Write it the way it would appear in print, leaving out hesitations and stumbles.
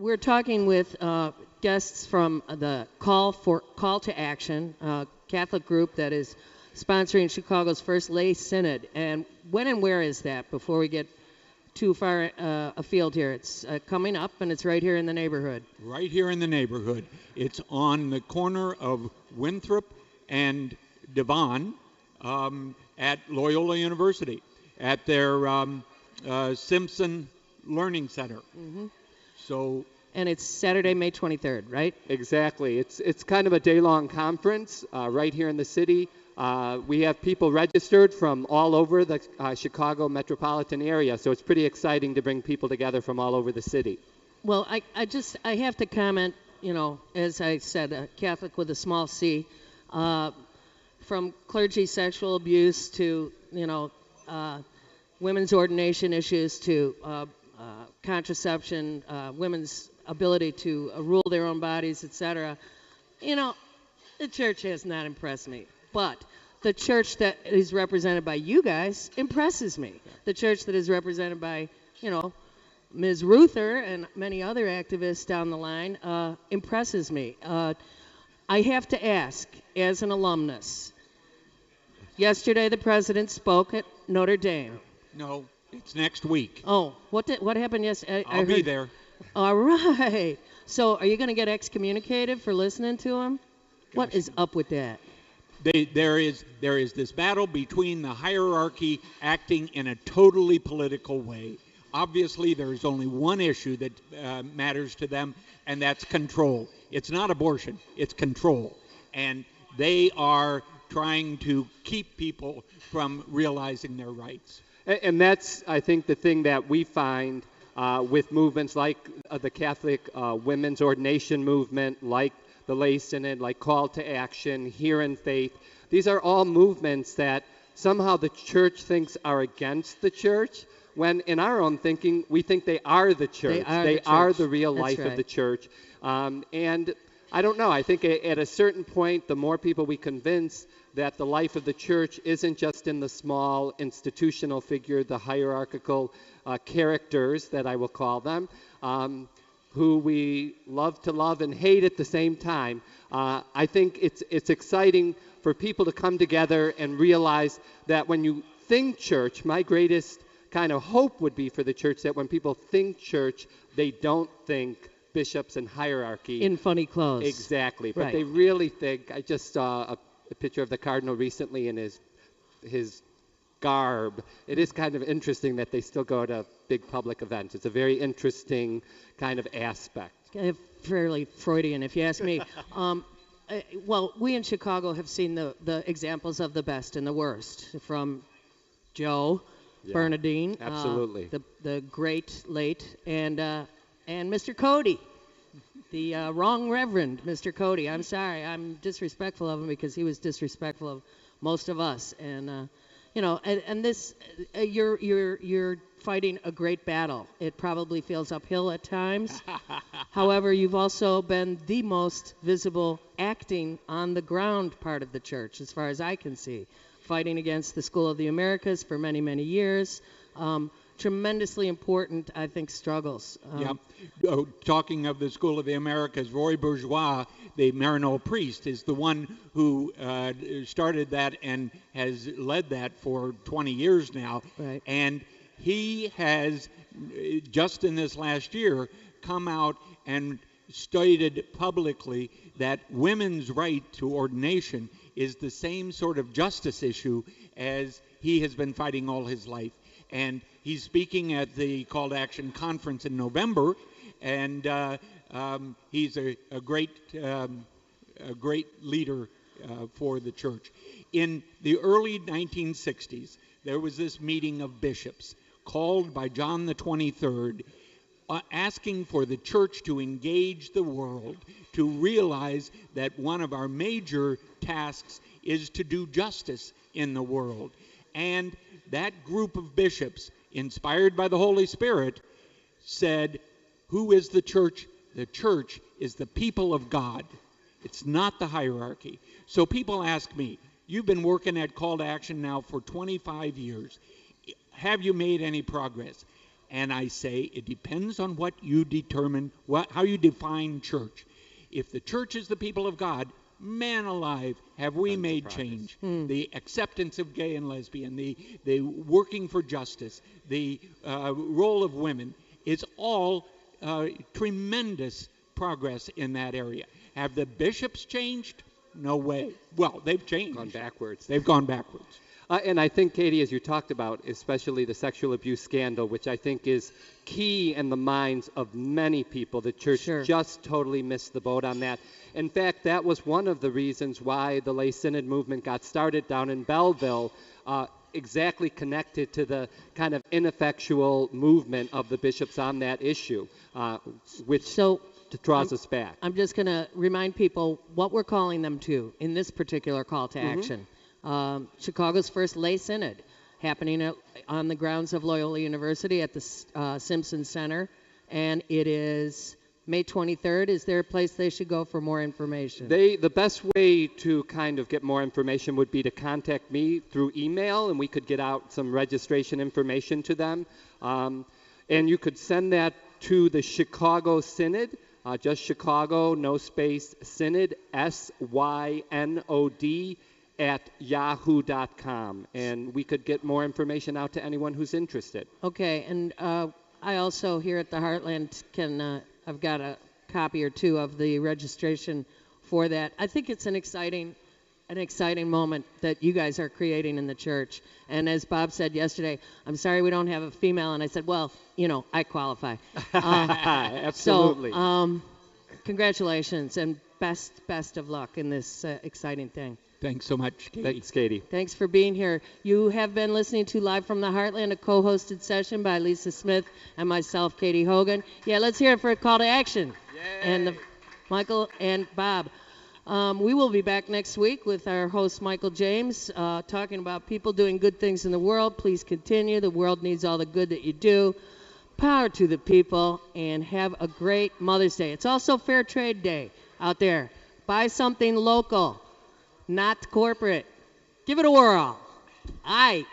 We're talking with guests from the Call to Action, Catholic group that is sponsoring Chicago's First Lay Synod. And when and where is that? Before we get too far afield here, it's coming up, and it's right here in the neighborhood. Right here in the neighborhood. It's on the corner of Winthrop and Devon at Loyola University at their Simpson Learning Center. Mm-hmm. So. And it's Saturday, May 23rd, right? Exactly. It's kind of a day-long conference right here in the city. We have people registered from all over the Chicago metropolitan area, so it's pretty exciting to bring people together from all over the city. Well, I have to comment, as I said, a Catholic with a small c, from clergy sexual abuse to, women's ordination issues to contraception, women's ability to rule their own bodies, etc. The church has not impressed me. But the church that is represented by you guys impresses me. The church that is represented by, Ms. Ruther and many other activists down the line impresses me. I have to ask, as an alumnus, yesterday the president spoke at Notre Dame. No, it's next week. Oh, what happened yesterday? I'll be there. All right. So are you going to get excommunicated for listening to him? Gosh. What is up with that? There is this battle between the hierarchy acting in a totally political way. Obviously, there is only one issue that matters to them, and that's control. It's not abortion, it's control. And they are trying to keep people from realizing their rights. And that's, I think, the thing that we find with movements like the Catholic women's ordination movement, like the Lay Synod, like Call to Action, Here in Faith. These are all movements that somehow the church thinks are against the church, when in our own thinking, we think they are the church. They are the real life of the church. And I don't know. I think at a certain point, the more people we convince that the life of the church isn't just in the small institutional figure, the hierarchical characters that I will call them, who we love to love and hate at the same time. I think it's exciting for people to come together and realize that when you think church, my greatest kind of hope would be for the church that when people think church, they don't think bishops and hierarchy. In funny clothes. Exactly. But right. They really think, I just saw a picture of the cardinal recently in his garb. It is kind of interesting that they still go to big public events. It's a very interesting kind of aspect. Fairly Freudian, if you ask me. Well, we in Chicago have seen the examples of the best and the worst, from Joe, Bernadine, absolutely, the great late, and Mr. Cody, the wrong Reverend Mr. Cody. I'm sorry, I'm disrespectful of him because he was disrespectful of most of us, and and this you're fighting a great battle. It probably feels uphill at times. However, you've also been the most visible acting on the ground part of the church, as far as I can see, fighting against the School of the Americas for many, many years. Tremendously important, I think, struggles. Talking of the School of the Americas, Roy Bourgeois, the Maryknoll priest, is the one who started that and has led that for 20 years now. Right. And he has, just in this last year, come out and stated publicly that women's right to ordination is the same sort of justice issue as he has been fighting all his life. And he's speaking at the Call to Action conference in November, and he's a great leader for the church. In the early 1960s, there was this meeting of bishops called by John the 23rd, asking for the church to engage the world, to realize that one of our major tasks is to do justice in the world. And that group of bishops, inspired by the Holy Spirit, said, who is the church? The church is the people of God. It's not the hierarchy. So people ask me, you've been working at Call to Action now for 25 years. Have you made any progress? And I say it depends on what you determine, how you define church. If the church is the people of God, man alive, have we made change. The acceptance of gay and lesbian, the working for justice, the role of women, it's all tremendous progress in that area. Have the bishops changed? No way. Well, they've changed. Gone backwards. They've gone backwards. And I think, Katie, as you talked about, especially the sexual abuse scandal, which I think is key in the minds of many people, the church just totally missed the boat on that. In fact, that was one of the reasons why the Lay Synod movement got started down in Belleville, exactly connected to the kind of ineffectual movement of the bishops on that issue, which draws us back. I'm just going to remind people what we're calling them to in this particular call to action. Chicago's First Lay Synod, happening on the grounds of Loyola University at the Simpson Center, and it is May 23rd. Is there a place they should go for more information? The best way to kind of get more information would be to contact me through email, and we could get out some registration information to them. And you could send that to the Chicago Synod, just Chicago, no space, Synod, SYNOD, @yahoo.com, and we could get more information out to anyone who's interested. Okay, and I also here at the Heartland I've got a copy or two of the registration for that. I think it's an exciting moment that you guys are creating in the church. And as Bob said yesterday, I'm sorry we don't have a female, and I said, well, I qualify. Absolutely. So, congratulations and best of luck in this exciting thing. Thanks so much, Katie. Thanks, Katie. Thanks for being here. You have been listening to Live from the Heartland, a co-hosted session by Lisa Smith and myself, Katie Hogan. Yeah, let's hear it for a call to action. Yay. And Michael and Bob. We will be back next week with our host, Michael James, talking about people doing good things in the world. Please continue. The world needs all the good that you do. Power to the people, and have a great Mother's Day. It's also Fair Trade Day out there. Buy something local, not corporate. Give it a whirl. Bye.